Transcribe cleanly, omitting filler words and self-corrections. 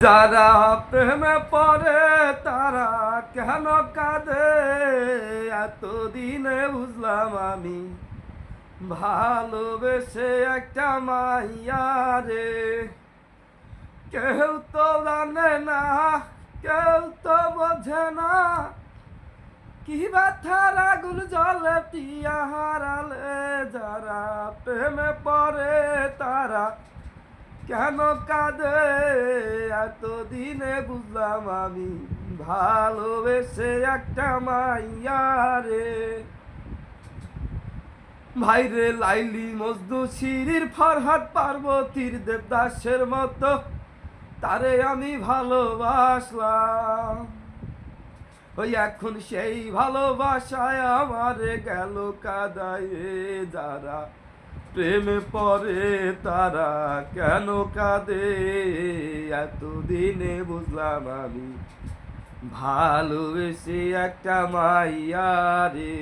যারা প্রেমে পড়ে তারা কেন কাঁদে, এতদিনে বুঝলাম আমি ভালোবেসে একটা মাইয়া রে। কেউ তো জানে না, কেউ তো বোঝে না, কি ব্যথার আগুন জ্বলে পিয়া হারালে। যারা প্রেমে পড়ে তারা কেন কাঁদে, এতদিনে বুঝলাম আমি ভালোবেসে একটা মাইয়া রে। ভাইরে লাইলি মজনু শিরির ফরহাদ পার্বতীর দেবদাসের মতো তারে আমি ভালোবাসলাম। ওই এখন সেই ভালোবাসায় আমারে গেল কাদায়ে। যারা প্রেমে পড়ে তারা কেন কাঁদে, এতদিনে বুঝলাম আমি ভালোবেসে একটা মাইয়া রে।